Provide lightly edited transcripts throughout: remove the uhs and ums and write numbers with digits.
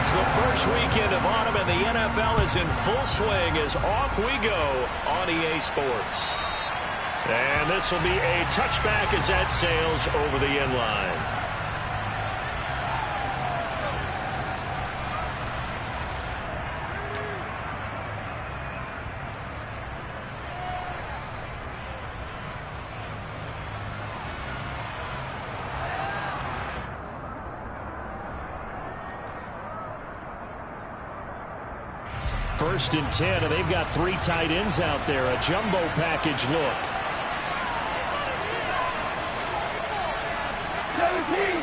It's the first weekend of autumn, and the NFL is in full swing as off we go on EA Sports. And this will be a touchback as that sails over the end line. First and 10, and they've got 3 tight ends out there. A jumbo package look. 17.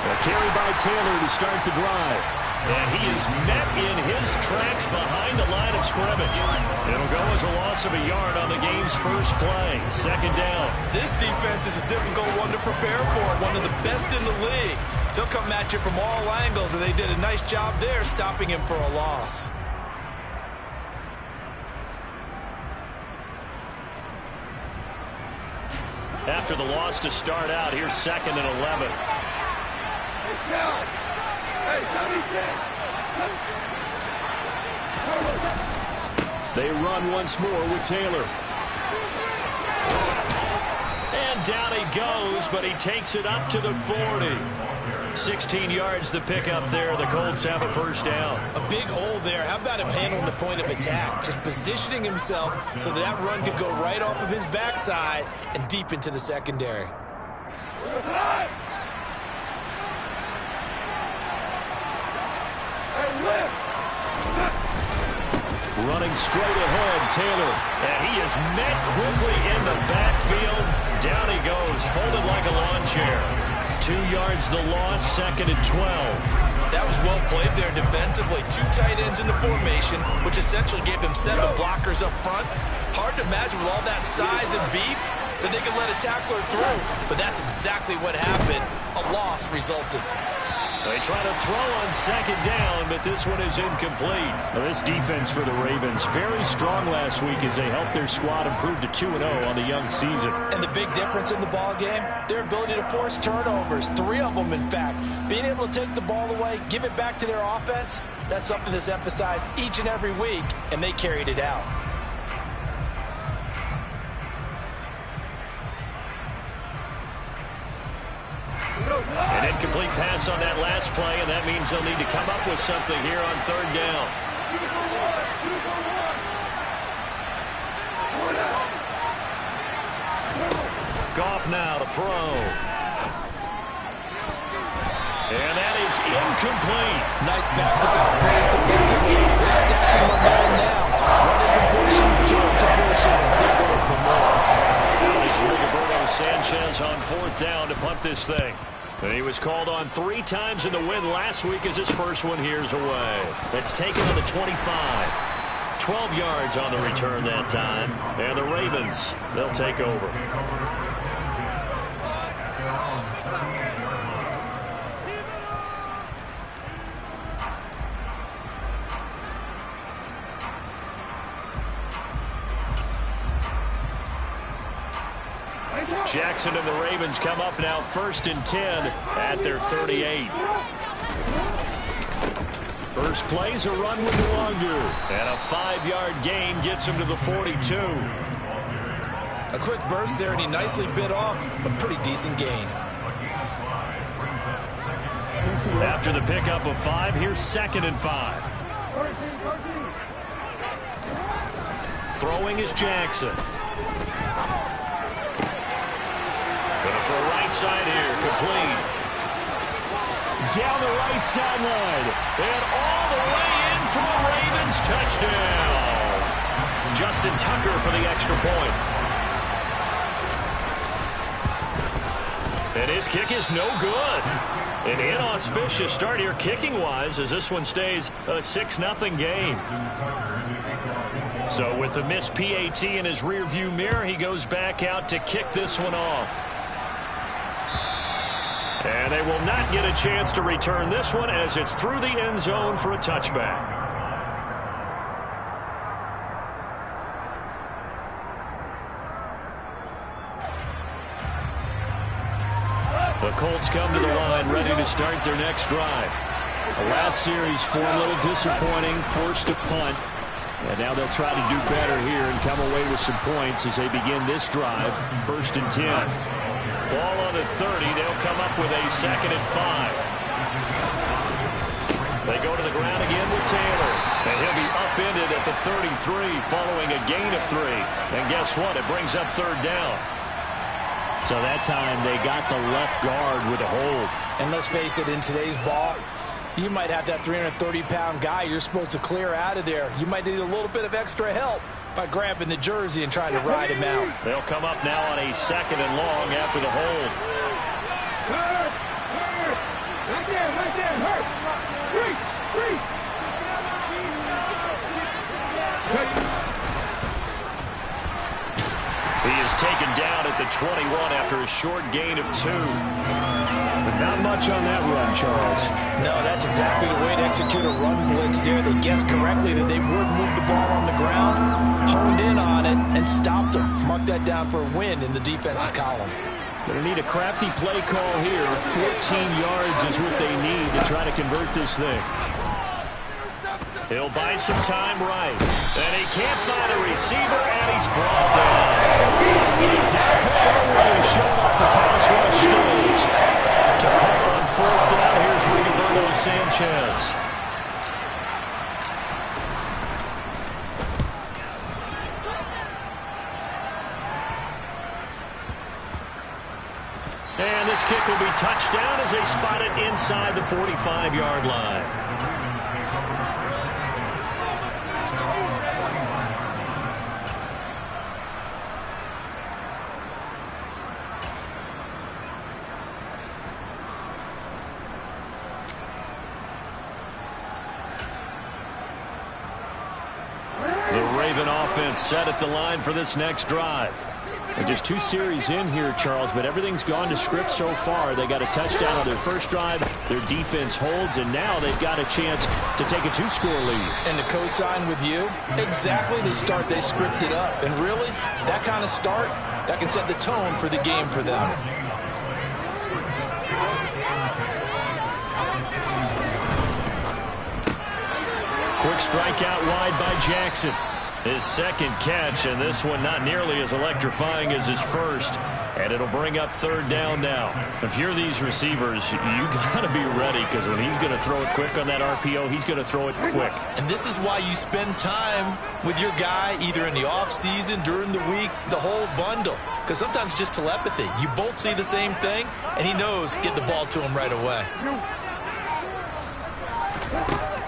A carry by Taylor to start the drive. And he is met in his tracks behind the line of scrimmage. It'll go as a loss of a yard on the game's first play. Second down. This defense is a difficult one to prepare for. One of the best in the league. They'll come at you from all angles, and they did a nice job there stopping him for a loss. After the loss to start out, here's 2nd and 11. They run once more with Taylor. And down he goes, but he takes it up to the 40. 16 yards the pickup there. The Colts have a first down. A big hole there. How about him handling the point of attack? Just positioning himself so that run could go right off of his backside and deep into the secondary. Running straight ahead, Taylor. And he is met quickly in the backfield. Down he goes, folded like a lawn chair. 2 yards the loss, 2nd and 12. That was well played there defensively. 2 tight ends in the formation, which essentially gave him 7 blockers up front. Hard to imagine with all that size and beef that they could let a tackler through. But that's exactly what happened. A loss resulted. They try to throw on 2nd down, but this one is incomplete. Now, this defense for the Ravens, very strong last week as they helped their squad improve to 2-0 on the young season. And the big difference in the ball game, their ability to force turnovers, 3 of them in fact. Being able to take the ball away, give it back to their offense, that's something that's emphasized each and every week, and they carried it out. An incomplete pass on that last play, and that means they'll need to come up with something here on 3rd down. Goff now to throw. And that is incomplete. Nice back-to-back plays defensively. They're stacking momentum now. Running completion, turn completion. They're going for more. It's Roberto Sanchez on 4th down to punt this thing. And he was called on 3 times in the win last week as his first one here's away. It's taken on the 25. 12 yards on the return that time. And the Ravens, they'll take over. Jackson and the Ravens come up now 1st and 10 at their 38. First play's a run with Biglg. And a 5-yard gain gets him to the 42. A quick burst there, and he nicely bit off a pretty decent gain. After the pickup of 5, here's 2nd and 5. Throwing is Jackson. Going for a right side here, complete. Down the right sideline. And all the way in for the Ravens touchdown. Justin Tucker for the extra point. And his kick is no good. An inauspicious start here kicking-wise as this one stays a 6-0 game. So with the missed PAT in his rearview mirror, he goes back out to kick this one off. And they will not get a chance to return this one as it's through the end zone for a touchback. The Colts come to the line ready to start their next drive. The last series for a little disappointing, forced to punt. And now they'll try to do better here and come away with some points as they begin this drive. 1st and 10. Ball on the 30. They'll come up with a 2nd and 5. They go to the ground again with Taylor. And he'll be upended at the 33 following a gain of 3. And guess what? It brings up 3rd down. So that time they got the left guard with a hold. And let's face it, in today's ball, you might have that 330-pound guy you're supposed to clear out of there. You might need a little bit of extra help by grabbing the jersey and trying to ride him out. They'll come up now on a 2nd and long after the hold. Right there, hurt. Three. He is taken down at the 21 after a short gain of 2. But not much on that run, Charles. No, that's exactly the way to execute a run blitz there. They guessed correctly that they would move the ball on the ground, honed in on it, and stopped them. Mark that down for a win in the defense's column. Going to need a crafty play call here. 14 yards is what they need to try to convert this thing. He'll buy some time right. And he can't find a receiver, and he's brought down. Definitely showing off the pass rush skills. To call on 4th down, here's Rigoberto Sanchez. And this kick will be touchdown as they spot it inside the 45-yard line. Set at the line for this next drive. And just 2 series in here, Charles, but everything's gone to script so far. They got a touchdown on their first drive. Their defense holds, and now they've got a chance to take a 2-score lead. And to co-sign with you, exactly the start they scripted up. And really, that kind of start, that can set the tone for the game for them. Quick strikeout wide by Jackson. His 2nd catch, and this one not nearly as electrifying as his first. And it'll bring up 3rd down now. If you're these receivers, you got to be ready, because when he's going to throw it quick on that RPO, he's going to throw it quick. And this is why you spend time with your guy either in the offseason, during the week, the whole bundle. Because sometimes just telepathy. You both see the same thing, and he knows get the ball to him right away.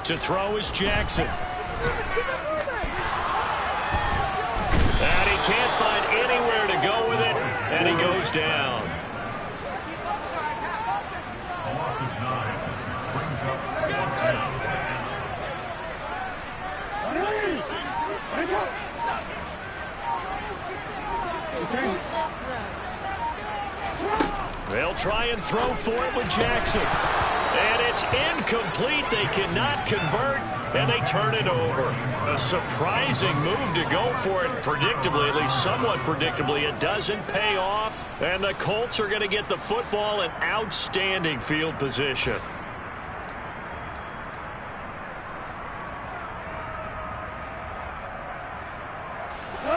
To throw is Jackson. And he can't find anywhere to go with it, and he goes down. They'll try and throw for it with Jackson. And it's incomplete. They cannot convert, and they turn it over. A surprising move to go for it. Predictably, at least somewhat predictably, it doesn't pay off. And the Colts are going to get the football in outstanding field position.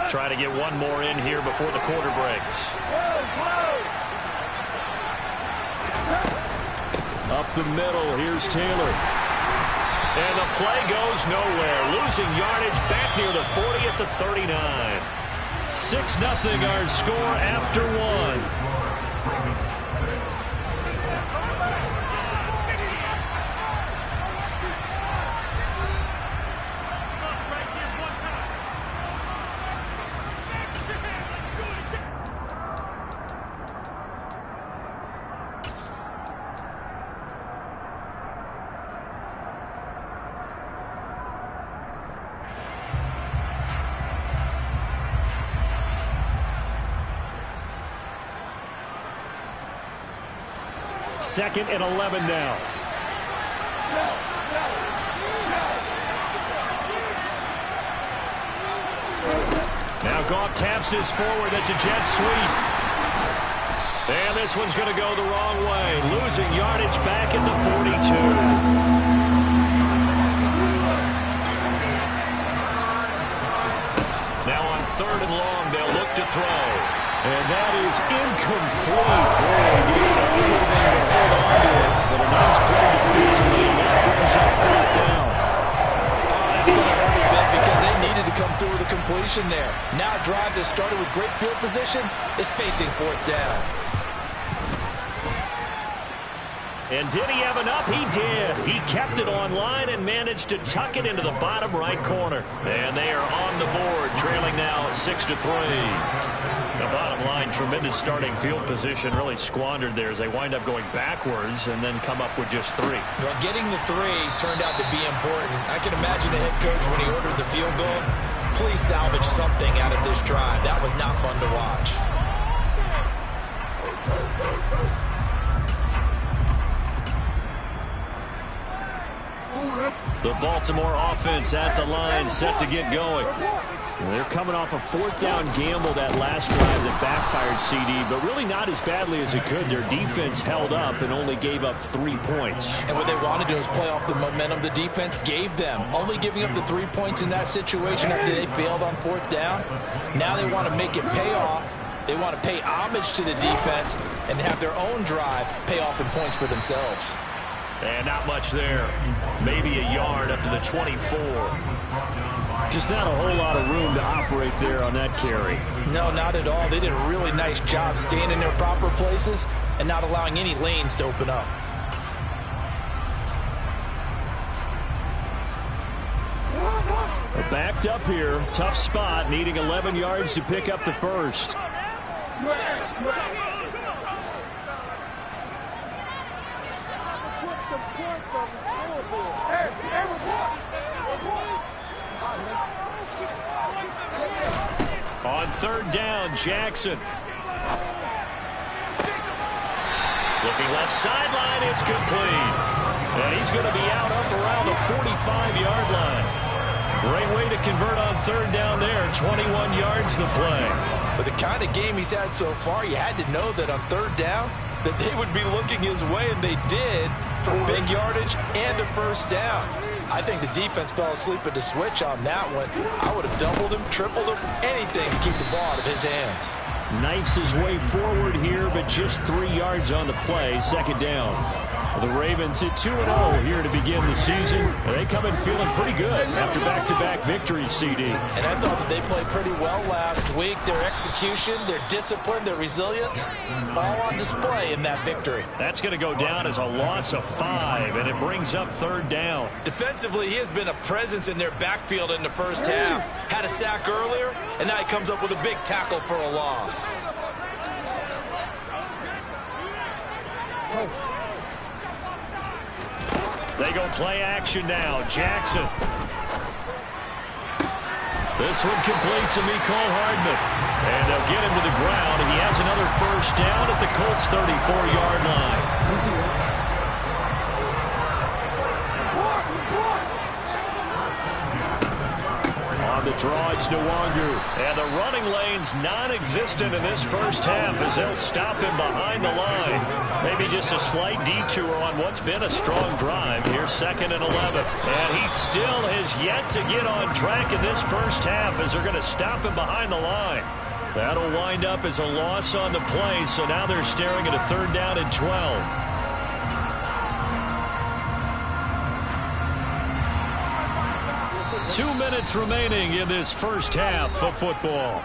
Try to get one more in here before the quarter breaks. Up the middle, here's Taylor. And the play goes nowhere. Losing yardage back near the 40 at the 39. 6-0 our score after 1. Second and 11 now. Now Goff taps this forward. That's a jet sweep. And this one's going to go the wrong way, losing yardage back at the 42. Now on 3rd and long, they'll look to throw. And that is incomplete. Boy, he did everything to hold on to it, but a nice play defensively, and that brings up 4th down. That's going to hurt a bit because they needed to come through with a completion there. Now a drive that started with great field position is facing 4th down. And did he have enough? He did. He kept it on line and managed to tuck it into the bottom right corner. And they are on the board, trailing now 6-3. The bottom line, tremendous starting field position, really squandered there as they wind up going backwards and then come up with just 3. Well, getting the 3 turned out to be important. I can imagine the head coach when he ordered the field goal. Please salvage something out of this drive. That was not fun to watch. The Baltimore offense at the line, set to get going. They're coming off a 4th down gamble that last drive that backfired, CD, but really not as badly as it could. Their defense held up and only gave up 3 points. And what they wanted to do is play off the momentum the defense gave them. Only giving up the 3 points in that situation after they failed on 4th down. Now they want to make it pay off. They want to pay homage to the defense and have their own drive pay off in points for themselves. And not much there. Maybe a yard up to the 24. Just not a whole lot of room to operate there on that carry. No, not at all. They did a really nice job staying in their proper places and not allowing any lanes to open up. Backed up here. Tough spot. Needing 11 yards to pick up the first. On 3rd down, Jackson. Looking left sideline, it's complete. And he's going to be out up around the 45-yard line. Great way to convert on 3rd down there. 21 yards to play. With the kind of game he's had so far, you had to know that on 3rd down that they would be looking his way, and they did, for big yardage and a 1st down. I think the defense fell asleep at the switch on that one. I would have doubled him, tripled him, anything to keep the ball out of his hands. Knifes his way forward here, but just 3 yards on the play. 2nd down. The Ravens at 2-0 here to begin the season. They come in feeling pretty good after back-to-back victories, CD. And I thought that they played pretty well last week. Their execution, their discipline, their resilience, all on display in that victory. That's going to go down as a loss of 5, and it brings up 3rd down. Defensively, he has been a presence in their backfield in the first half. Had a sack earlier, and now he comes up with a big tackle for a loss. They go play action now. Jackson. This one complete to Mecole Hardman. And they'll get him to the ground, and he has another 1st down at the Colts' 34-yard line. On the draw, it's Nwangu. And the running lane's non-existent in this first half as they'll stop him behind the line. Maybe just a slight detour on what's been a strong drive. Here's 2nd and 11. And he still has yet to get on track in this first half as they're going to stop him behind the line. That'll wind up as a loss on the play, so now they're staring at a 3rd down and 12. 2 minutes remaining in this first half of football.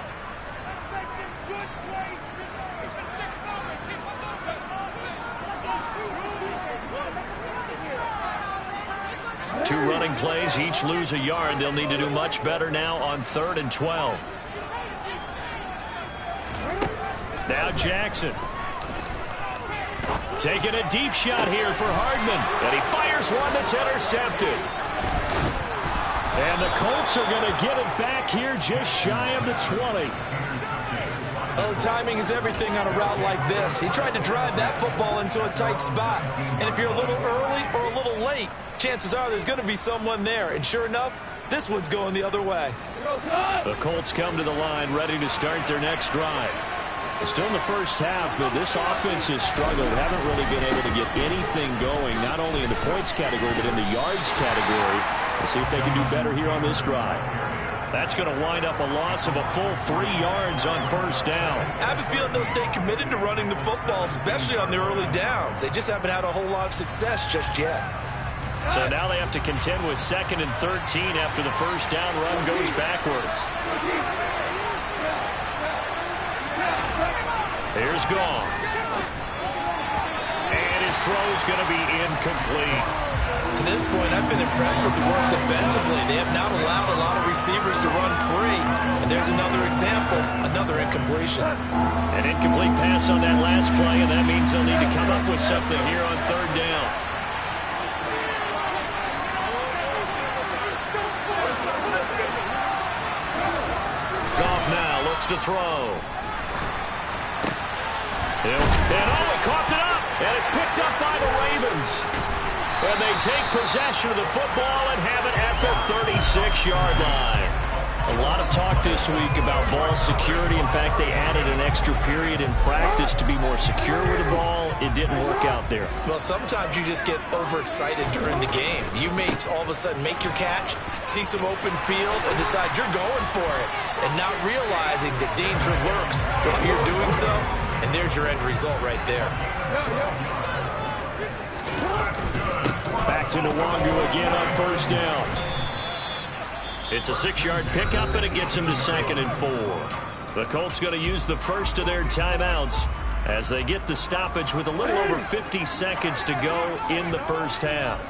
Two running plays, each lose a yard. They'll need to do much better now on 3rd and 12. Now Jackson. Taking a deep shot here for Hardman. And he fires one that's intercepted. And the Colts are going to get it back here just shy of the 20. Oh, timing is everything on a route like this. He tried to drive that football into a tight spot. And if you're a little early or a little late, chances are there's going to be someone there. And sure enough, this one's going the other way. The Colts come to the line ready to start their next drive. Still in the first half, but this offense has struggled. Haven't really been able to get anything going, not only in the points category, but in the yards category. We'll see if they can do better here on this drive. That's going to wind up a loss of a full 3 yards on first down. I have a feeling they'll stay committed to running the football, especially on the early downs. They just haven't had a whole lot of success just yet. So now they have to contend with 2nd and 13 after the first down run goes backwards. Here's Gong. And his throw's going to be incomplete. To this point, I've been impressed with the work defensively. They have not allowed a lot of receivers to run free. And there's another example, another incompletion. An incomplete pass on that last play, and that means they'll need to come up with something here on 3rd down. Goff now looks to throw. And he coughed it up, and it's picked up by the Ravens. And they take possession of the football and have it at the 36-yard line. A lot of talk this week about ball security. In fact, they added an extra period in practice to be more secure with the ball. It didn't work out there. Well, sometimes you just get overexcited during the game. You may all of a sudden make your catch, see some open field, and decide you're going for it, and not realizing that danger lurks while you're doing so. And there's your end result right there. Back to Nwangu again on first down. It's a 6-yard pickup, and it gets him to 2nd and 4. The Colts going to use the first of their timeouts as they get the stoppage with a little over 50 seconds to go in the first half.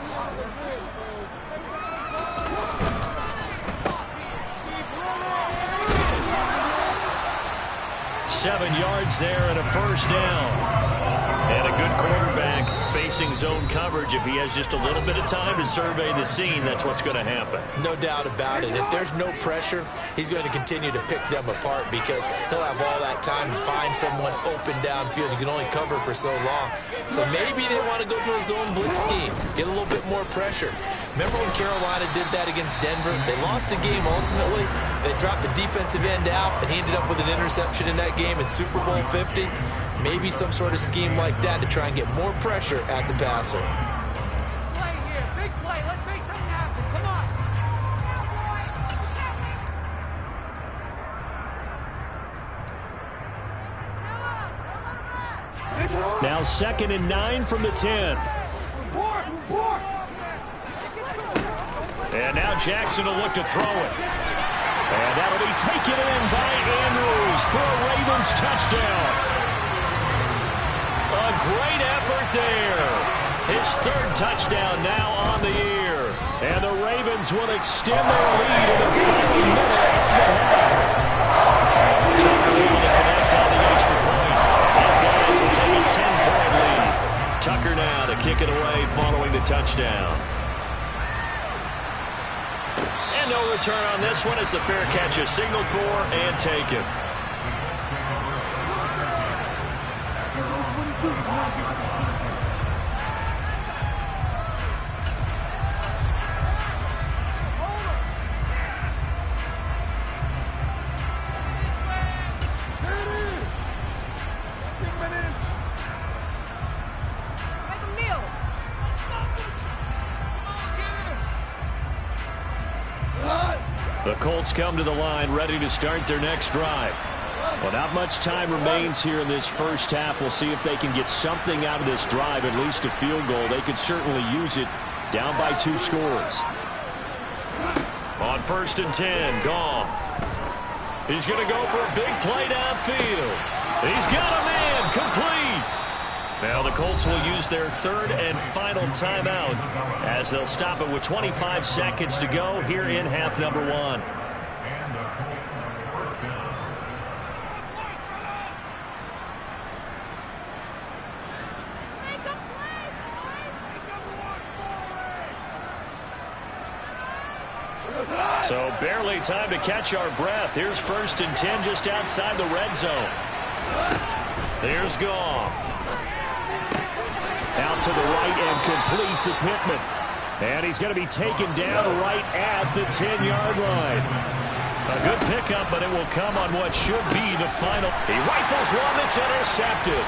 Seven yards there and a first down. And a good quarterback facing zone coverage. If he has just a little bit of time to survey the scene, that's what's going to happen. No doubt about it. If there's no pressure, he's going to continue to pick them apart because he'll have all that time to find someone open downfield. He can only cover for so long. So maybe they want to go to a zone blitz scheme, get a little bit more pressure. Remember when Carolina did that against Denver? They lost the game ultimately. They dropped the defensive end out, and he ended up with an interception in that game in Super Bowl 50. Maybe some sort of scheme like that to try and get more pressure at the passer. Play here, big play. Let's make something happen. Come on. Now 2nd and 9 from the 10. And now Jackson will look to throw it. And that'll be taken in by Andrews for a Ravens touchdown. A great effort there. His 3rd touchdown now on the year. And the Ravens will extend their lead in the final minute of the half. Tucker able to connect on the extra point. These guys will take a 10-point lead. Tucker now to kick it away following the touchdown. And no return on this one as the fair catch is signaled for and taken. The Colts come to the line ready to start their next drive. Well, not much time remains here in this first half. We'll see if they can get something out of this drive, at least a field goal. They could certainly use it down by 2 scores. On 1st and 10, Goff. He's going to go for a big play downfield. He's got a man complete. Now the Colts will use their 3rd and final timeout as they'll stop it with 25 seconds to go here in half number 1. So barely time to catch our breath. Here's 1st and 10 just outside the red zone. Here's Goff. Out to the right and complete to Pittman. And he's going to be taken down right at the 10-yard line. A good pickup, but it will come on what should be the final. He rifles one that's intercepted.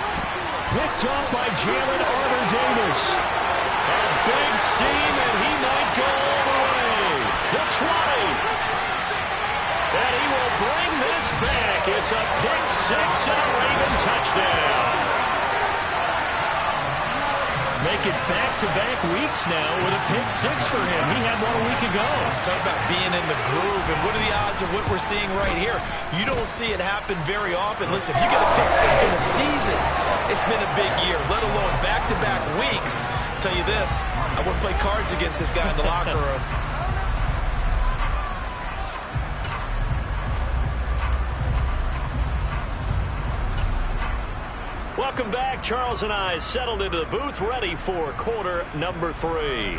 Picked up by Jalen Armour-Davis. A big seam, and he might go all the way. The 20. And he will bring this back. It's a pick six and a Raven touchdown. Make it back-to-back weeks now with a pick six for him. He had one a week ago. Talk about being in the groove, and what are the odds of what we're seeing right here? You don't see it happen very often. Listen, if you get a pick six in a season, it's been a big year, let alone back-to-back weeks. I'll tell you this, I wouldn't play cards against this guy in the locker room. Welcome back. Charles and I settled into the booth, ready for quarter number 3.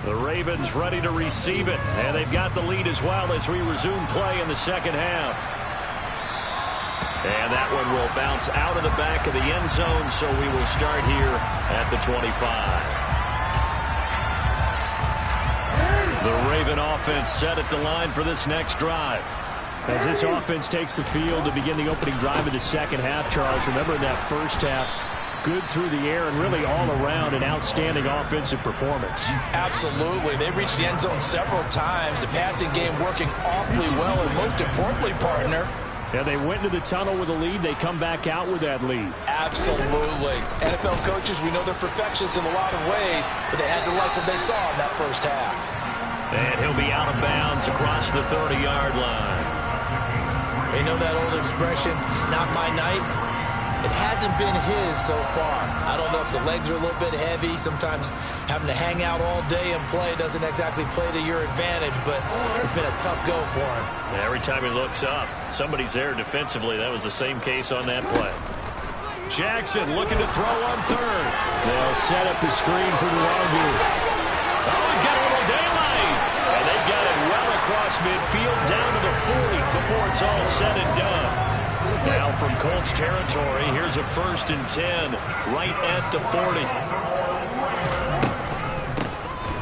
The Ravens ready to receive it, and they've got the lead as well as we resume play in the second half. And that one will bounce out of the back of the end zone, so we will start here at the 25. The Raven offense set at the line for this next drive. As this offense takes the field to begin the opening drive of the second half, Charles, remember in that first half, good through the air and really all around an outstanding offensive performance. Absolutely. They reached the end zone several times. The passing game working awfully well, and most importantly, partner, yeah, they went into the tunnel with a lead. They come back out with that lead. absolutely. NFL coaches, we know they're perfectionists in a lot of ways, but they had to like what they saw in that first half. And he'll be out of bounds across the 30-yard line. You know that old expression, it's not my night? It hasn't been his so far. I don't know if the legs are a little bit heavy. Sometimes having to hang out all day and play doesn't exactly play to your advantage, but it's been a tough go for him. Every time he looks up, somebody's there defensively. That was the same case on that play. Jackson looking to throw on third. They'll set up the screen for Biglg. Oh, he's got a little daylight. And they've got it well across midfield down to the 40 before it's all said and done. Now from Colts territory, here's a 1st and 10 right at the 40.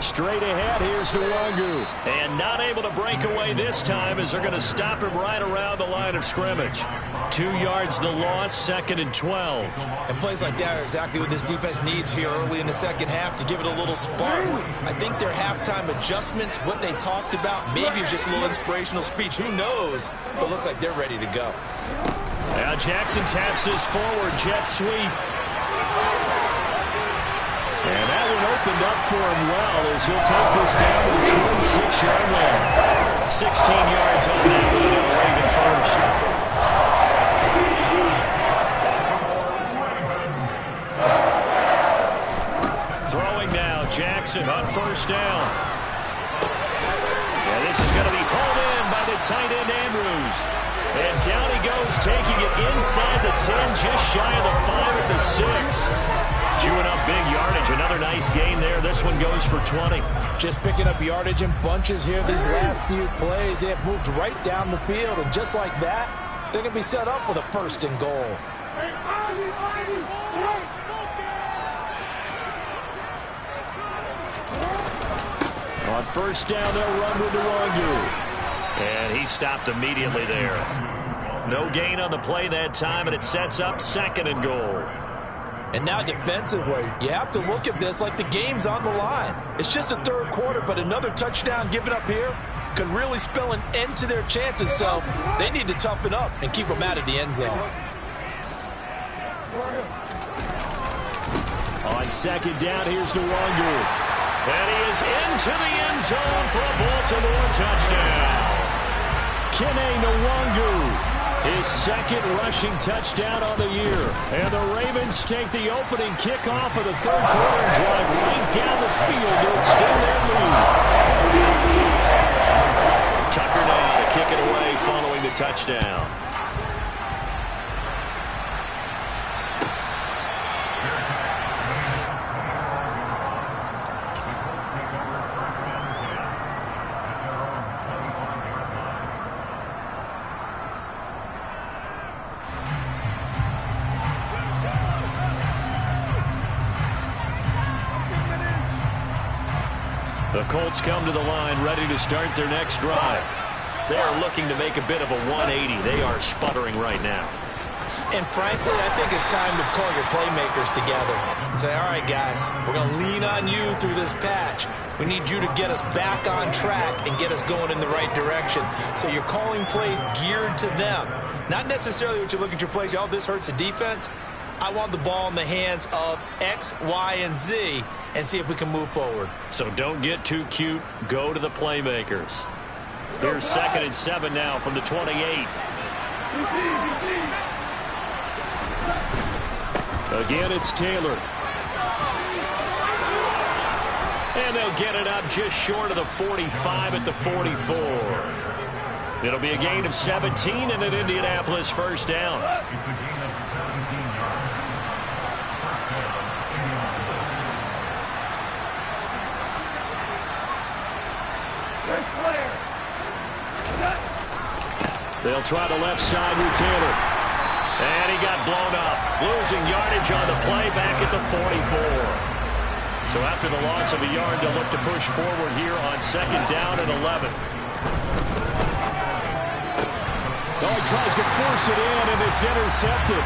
Straight ahead, here's Biglg. And not able to break away this time as they're going to stop him right around the line of scrimmage. 2 yards the loss, 2nd and 12. And plays like that are exactly what this defense needs here early in the second half to give it a little spark. I think their halftime adjustment, what they talked about, maybe it was just a little inspirational speech. Who knows? But looks like they're ready to go. Now Jackson taps this forward, jet sweep. And that one opened up for him well as he'll take this down to the 26-yard line. 16 yards on that one, and Raven first. Throwing now, Jackson on 1st down. And this is going to be pulled in by the tight end Andrews. And down he goes, taking it inside the 10, just shy of the 5 at the 6. Chewing up big yardage. Another nice gain there. This one goes for 20. Just picking up yardage in bunches here these last few plays. They have moved right down the field, and just like that, they're going to be set up with a 1st and goal. On 1st down, they'll run with Biglg. And he stopped immediately there. No gain on the play that time, and it sets up 2nd and goal. And now defensively, you have to look at this like the game's on the line. It's just the 3rd quarter, but another touchdown given up here could really spell an end to their chances, so they need to toughen up and keep them out of the end zone. On 2nd down, here's Biglg. And he is into the end zone for a Baltimore touchdown. Kene Biglg. His 2nd rushing touchdown on the year. And the Ravens take the opening kickoff of the 3rd quarter and drive right down the field to extend their lead. Tucker now to kick it away following the touchdown. The Colts come to the line ready to start their next drive. They are looking to make a bit of a 180. They are sputtering right now. And frankly, I think it's time to call your playmakers together and say, all right, guys, we're going to lean on you through this patch. We need you to get us back on track and get us going in the right direction. So you're calling plays geared to them. Not necessarily what you look at your plays, oh, this hurts the defense. I want the ball in the hands of X, Y, and Z and see if we can move forward. So don't get too cute. Go to the playmakers. Here's 2nd and 7 now from the 28. Again, it's Taylor. And they'll get it up just short of the 45 at the 44. It'll be a gain of 17 and an Indianapolis first down. They'll try the left side with Taylor. And he got blown up. Losing yardage on the play back at the 44. So after the loss of a yard, they'll look to push forward here on 2nd down and 11. Oh, he tries to force it in, and it's intercepted.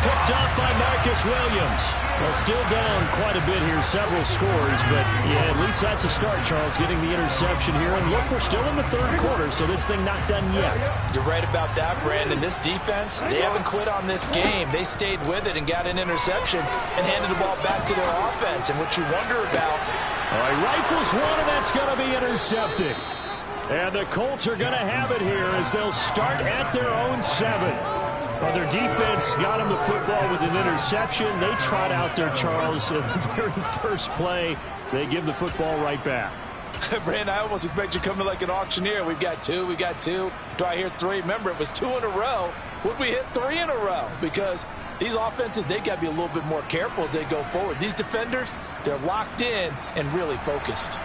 Picked off by Marcus Williams. Well, still down quite a bit here, several scores, but yeah, at least that's a start, Charles, getting the interception here. And look, we're still in the 3rd quarter, so this thing not done yet. You're right about that, Brandon. This defense, they haven't quit on this game. They stayed with it and got an interception and handed the ball back to their offense. And what you wonder about... All right, rifles one, and that's going to be intercepted. And the Colts are going to have it here as they'll start at their own 7. Well, their defense got them the football with an interception. They trot out there, Charles, in the very first play. They give the football right back. Brandon, I almost expect you coming like an auctioneer. We've got 2, we got 2. Do I hear 3? Remember, it was 2 in a row. Would we hit 3 in a row? Because these offenses, they got to be a little bit more careful as they go forward. These defenders, they're locked in and really focused.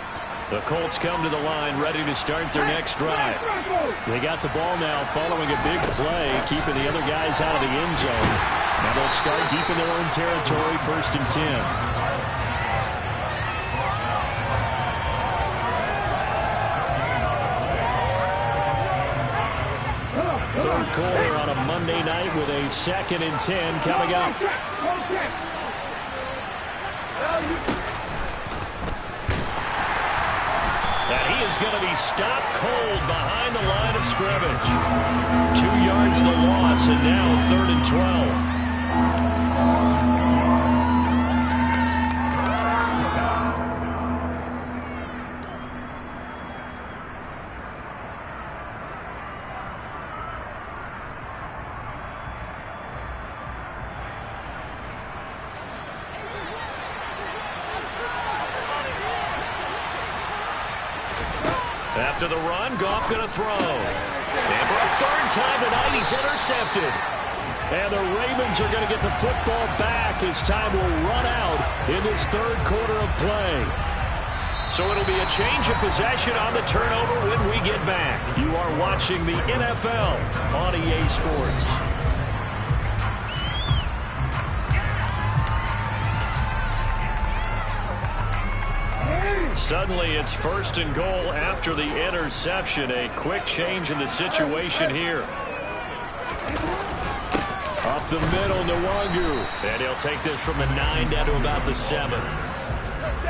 The Colts come to the line ready to start their next drive. They got the ball now following a big play, keeping the other guys out of the end zone. And they'll start deep in their own territory, 1st and 10. Third quarter on a Monday night with a 2nd and 10 coming up. And he is going to be stopped cold behind the line of scrimmage. 2 yards the loss, and now 3rd and 12. After the run, Goff going to throw. And for a 3rd time tonight, he's intercepted. And the Ravens are going to get the football back as time will run out in this 3rd quarter of play. So it'll be a change of possession on the turnover when we get back. You are watching the NFL on EA Sports. Suddenly, it's 1st and goal after the interception. A quick change in the situation here. Up the middle, Nwangu. And he'll take this from the 9 down to about the 7.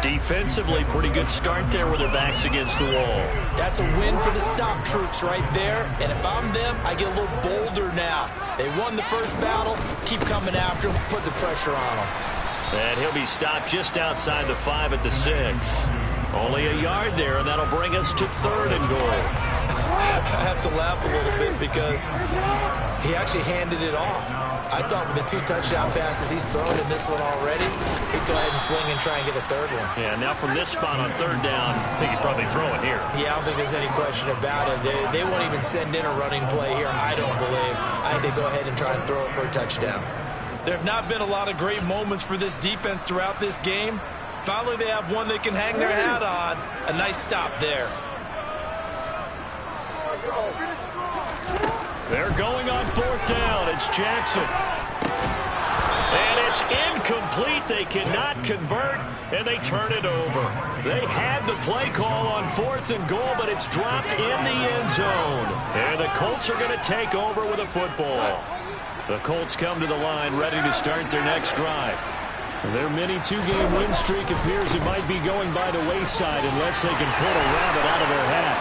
Defensively, pretty good start there with their backs against the wall. That's a win for the stop troops right there. And if I'm them, I get a little bolder now. They won the first battle. Keep coming after them. Put the pressure on them. And he'll be stopped just outside the 5 at the 6. Only a yard there, and that'll bring us to 3rd and goal. I have to laugh a little bit because he actually handed it off. I thought with the 2 touchdown passes he's thrown in this one already, he'd go ahead and fling and try and get a 3rd one. Yeah, now from this spot on 3rd down, I think he'd probably throw it here. Yeah, I don't think there's any question about it. They won't even send in a running play here, I don't believe. I think they go ahead and try and throw it for a touchdown. There have not been a lot of great moments for this defense throughout this game. Finally, they have one they can hang their hat on. A nice stop there. They're going on 4th down. It's Jackson. And pitch incomplete. They cannot convert, and they turn it over. They had the play call on 4th and goal, but it's dropped in the end zone. And the Colts are going to take over with a football. The Colts come to the line ready to start their next drive. Their mini two-game win streak appears it might be going by the wayside unless they can pull a rabbit out of their hat.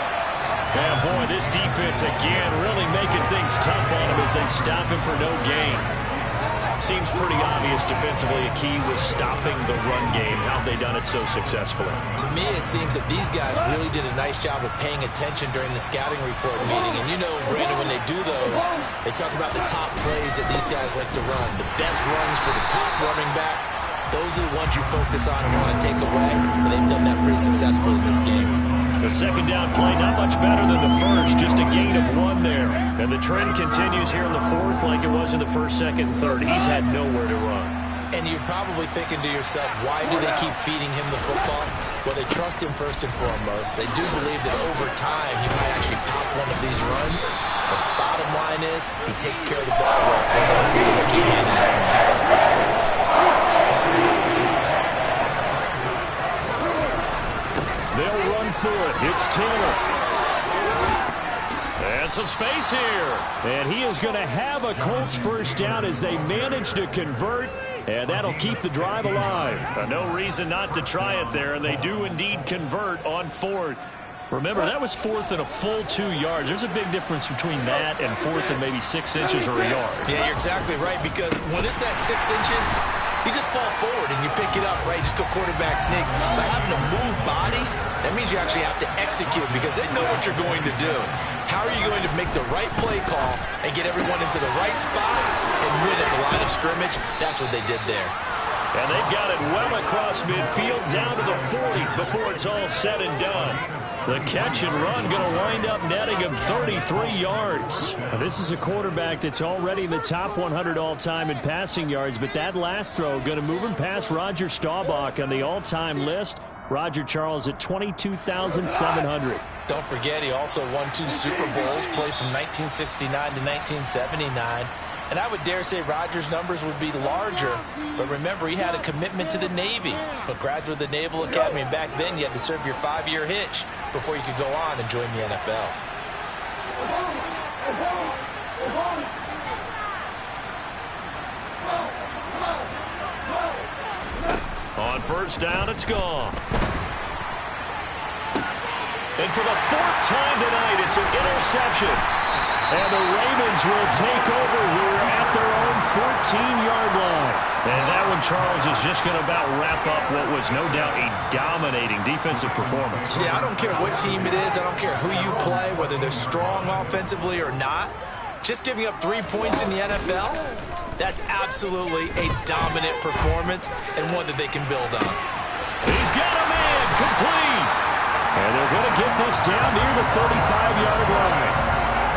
And boy, this defense again really making things tough on him as they stop him for no gain. Seems pretty obvious defensively a key was stopping the run game. How have they done it so successfully? To me, it seems that these guys really did a nice job of paying attention during the scouting report meeting. And you know, Brandon, when they do those, they talk about the top plays that these guys like to run. The best runs for the top running back. Those are the ones you focus on and want to take away. And they've done that pretty successfully in this game. The second down play not much better than the first, just a gain of 1 there. And the trend continues here in the 4th like it was in the 1st, 2nd, and 3rd. He's had nowhere to run. And you're probably thinking to yourself, why do they keep feeding him the football? Well, they trust him first and foremost. They do believe that over time he might actually pop one of these runs. The bottom line is he takes care of the ball well for them, so they keep handing it to him. They'll run through it. It's Taylor. And some space here. And he is going to have a Colts first down as they manage to convert. And that'll keep the drive alive. No reason not to try it there. And they do indeed convert on 4th. Remember, that was 4th and a full 2 yards. There's a big difference between that and 4th and maybe 6 inches or a yard. Yeah, you're exactly right, because when it's that 6 inches, you just fall forward and you pick it up, right? Just go quarterback sneak. But having to move bodies, that means you actually have to execute because they know what you're going to do. How are you going to make the right play call and get everyone into the right spot and win at the line of scrimmage? That's what they did there. And they've got it well across midfield down to the 40 before it's all said and done. The catch and run going to wind up netting him 33 yards. Now, this is a quarterback that's already in the top 100 all-time in passing yards, but that last throw going to move him past Roger Staubach on the all-time list. Roger Charles at 22,700. Don't forget, he also won 2 Super Bowls, played from 1969 to 1979. And I would dare say Rodgers' numbers would be larger. But remember, he had a commitment to the Navy. A graduate of the Naval Academy. And back then, you had to serve your 5-year hitch before you could go on and join the NFL. On first down, it's gone. And for the 4th time tonight, it's an interception. And the Ravens will take over here at their own 14-yard line. And that one, Charles, is just going to about wrap up what was no doubt a dominating defensive performance. Yeah, I don't care what team it is. I don't care who you play, whether they're strong offensively or not. Just giving up 3 points in the NFL, that's absolutely a dominant performance and one that they can build on. He's got a man complete. And they're going to get this down near the 35-yard line.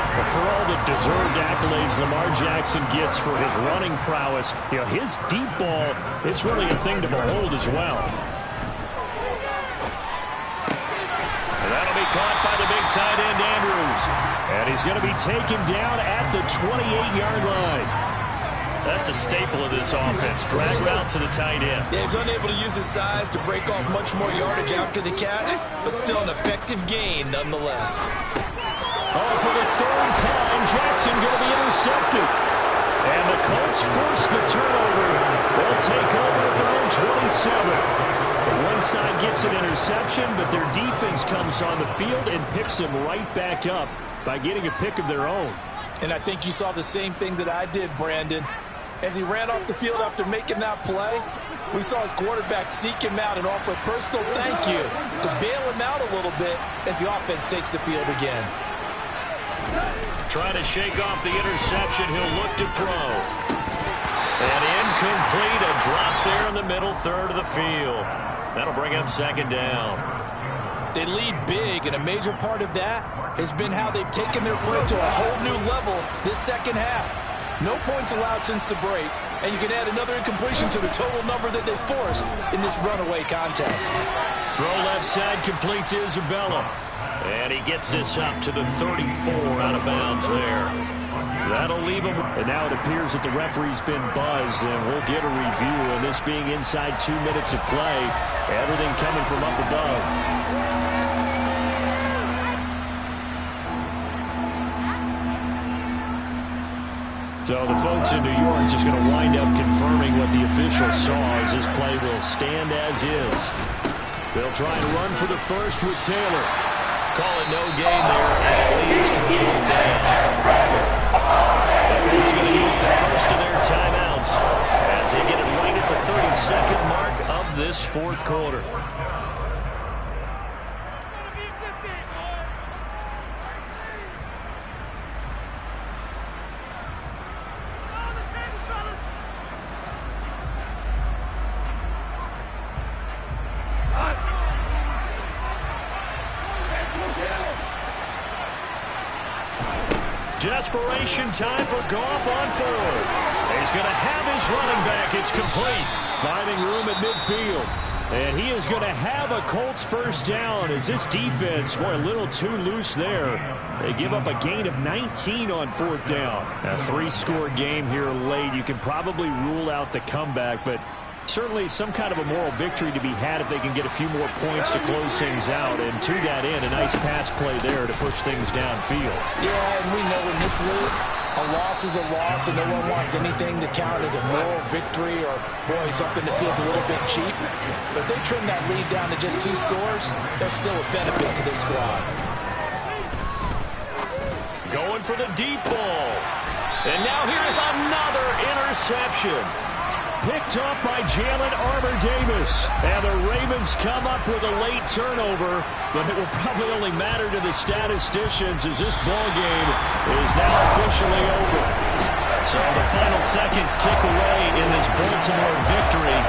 But for all the deserved accolades Lamar Jackson gets for his running prowess, you know, his deep ball, it's really a thing to behold as well. And that'll be caught by the big tight end, Andrews. And he's going to be taken down at the 28-yard line. That's a staple of this offense. Drag route to the tight end. Yeah, he's unable to use his size to break off much more yardage after the catch, but still an effective gain nonetheless. Oh, for the 3rd time, Jackson going to be intercepted. And the Colts force the turnover. They'll take over at their own 27. One side gets an interception, but their defense comes on the field and picks them right back up by getting a pick of their own. And I think you saw the same thing that I did, Brandon. As he ran off the field after making that play, we saw his quarterback seek him out and offer a personal thank you to bail him out a little bit as the offense takes the field again. Trying to shake off the interception. He'll look to throw. And incomplete. A drop there in the middle third of the field. That'll bring up 2nd down. They lead big, and a major part of that has been how they've taken their play to a whole new level this second half. No points allowed since the break, and you can add another incompletion to the total number that they forced in this runaway contest. Throw left side complete to Isabella. And he gets this up to the 34 out of bounds there. That'll leave him. And now it appears that the referee's been buzzed, and we'll get a review. And this being inside 2 minutes of play, everything coming from up above. So the folks in New York just going to wind up confirming what the official saw, as this play will stand as is. They'll try and run for the first with Taylor. Call it no gain there, and it leads to a full down. The Colts going to use the first of their timeouts as they get it right at the 32nd mark of this fourth quarter. Desperation time for Goff on forward. He's going to have his running back. It's complete. Finding room at midfield. And he is going to have a Colts first down as this defense, boy, a little too loose there. They give up a gain of 19 on fourth down. A 3-score game here late. You can probably rule out the comeback, but certainly some kind of a moral victory to be had if they can get a few more points to close things out. And to that end, a nice pass play there to push things downfield. Yeah, and we know in this league, a loss is a loss, and no one wants anything to count as a moral victory or, boy, something that feels a little bit cheap. But if they trim that lead down to just 2 scores, that's still a benefit to this squad. Going for the deep ball. And now here's another interception. Picked up by Jalen Armour-Davis. And the Ravens come up with a late turnover, but it will probably only matter to the statisticians as this ball game is now officially over. So the final seconds tick away in this Baltimore victory.